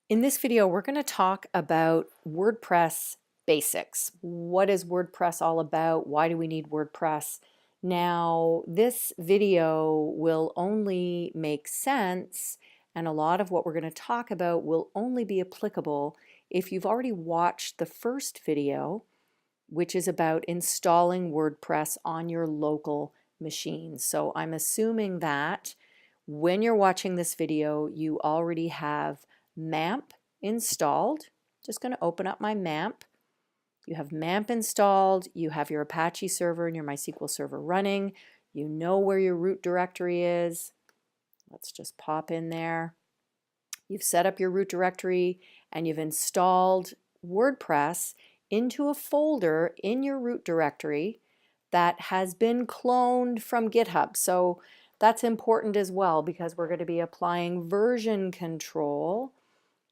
In this video, we're going to talk about WordPress basics. What is WordPress all about? Why do we need WordPress? Now, this video will only make sense, and a lot of what we're going to talk about will only be applicable if you've already watched the first video, which is about installing WordPress on your local machine. So I'm assuming that when you're watching this video, you already have MAMP installed. Just going to open up my MAMP. You have MAMP installed, you have your Apache server and your MySQL server running, you know where your root directory is. Let's just pop in there. You've set up your root directory and you've installed WordPress into a folder in your root directory that has been cloned from GitHub. So that's important as well because we're going to be applying version control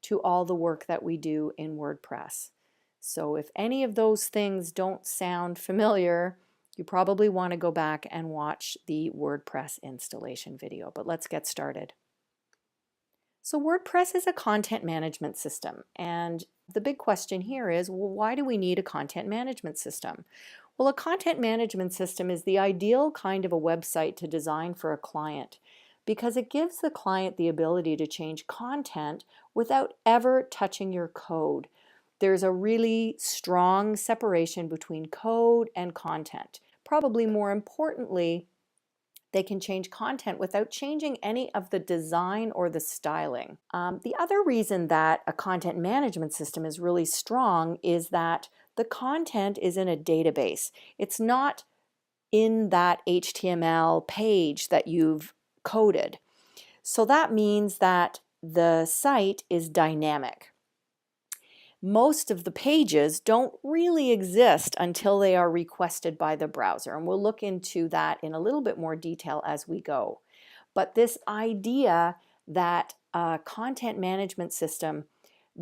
to all the work that we do in WordPress. So if any of those things don't sound familiar, you probably want to go back and watch the WordPress installation video. But let's get started. So WordPress is a content management system, and the big question here is, well, why do we need a content management system? Well, a content management system is the ideal kind of a website to design for a client because it gives the client the ability to change content without ever touching your code. There's a really strong separation between code and content. Probably more importantly, they can change content without changing any of the design or the styling. The other reason that a content management system is really strong is that the content is in a database. It's not in that HTML page that you've coded. So that means that the site is dynamic. Most of the pages don't really exist until they are requested by the browser, and we'll look into that in a little bit more detail as we go. But this idea that a content management system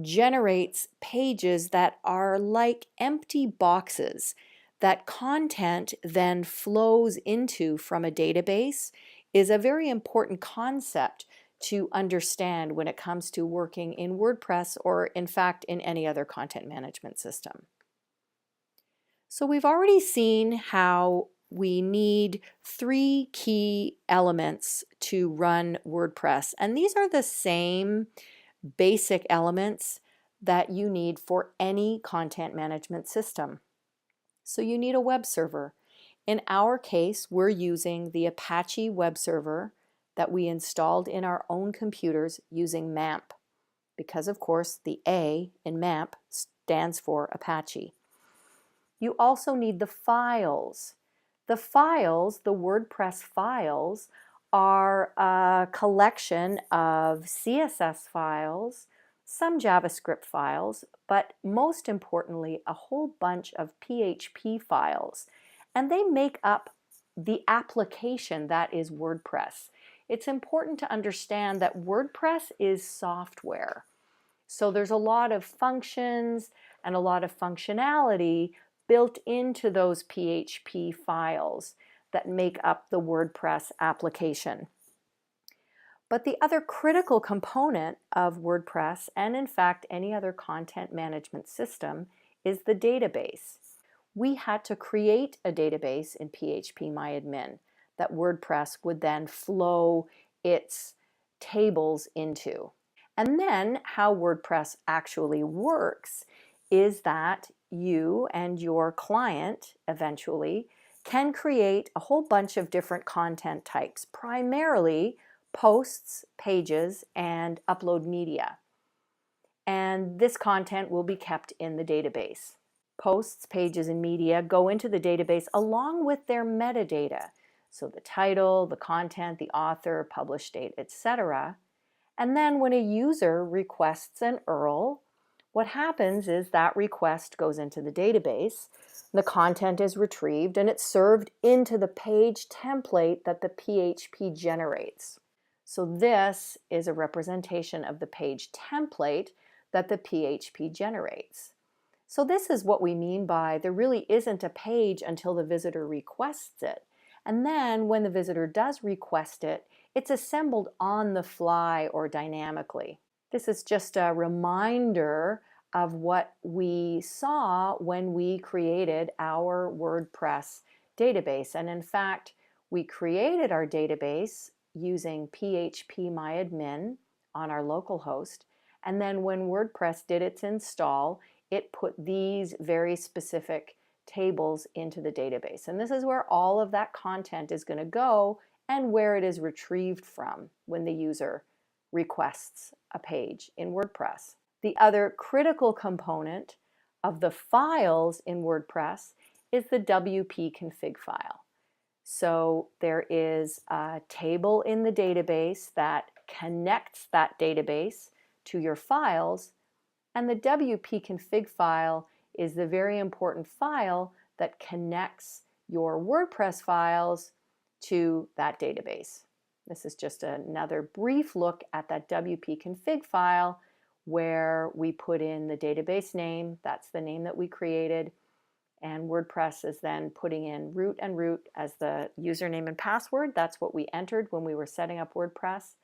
generates pages that are like empty boxes that content then flows into from a database is a very important concept to understand when it comes to working in WordPress or in fact in any other content management system. So we've already seen how we need three key elements to run WordPress, and these are the same basic elements that you need for any content management system. So you need a web server. In our case, we're using the Apache web server that we installed in our own computers using MAMP, because of course the A in MAMP stands for Apache. You also need the files. The files, the WordPress files, are a collection of CSS files, some JavaScript files, but most importantly, a whole bunch of PHP files. And they make up the application that is WordPress. It's important to understand that WordPress is software. So there's a lot of functions and a lot of functionality built into those PHP files that make up the WordPress application. But the other critical component of WordPress, and in fact any other content management system, is the database. We had to create a database in PHP-MyAdmin that WordPress would then flow its tables into. And then how WordPress actually works is that you and your client eventually can create a whole bunch of different content types, primarily posts, pages, and upload media. And this content will be kept in the database. Posts, pages, and media go into the database along with their metadata. So the title, the content, the author, publish date, etc. And then when a user requests an URL, what happens is that request goes into the database, the content is retrieved, and it's served into the page template that the PHP generates. So this is a representation of the page template that the PHP generates. So this is what we mean by there really isn't a page until the visitor requests it. And then when the visitor does request it, it's assembled on the fly or dynamically. This is just a reminder of what we saw when we created our WordPress database. And in fact, we created our database using phpMyAdmin on our local host. And then when WordPress did its install, it put these very specific tables into the database. And this is where all of that content is going to go and where it is retrieved from when the user requests a page in WordPress. The other critical component of the files in WordPress is the WP config file. So there is a table in the database that connects that database to your files, and the WP config file is the very important file that connects your WordPress files to that database. This is just another brief look at that WP config file where we put in the database name. That's the name that we created. And WordPress is then putting in root and root as the username and password. That's what we entered when we were setting up WordPress.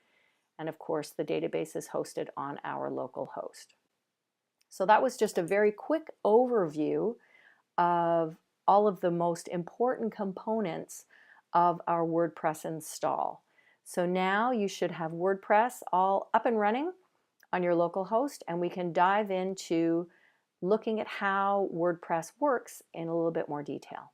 And of course, the database is hosted on our local host. So that was just a very quick overview of all of the most important components of our WordPress install. So now you should have WordPress all up and running on your local host, and we can dive into looking at how WordPress works in a little bit more detail.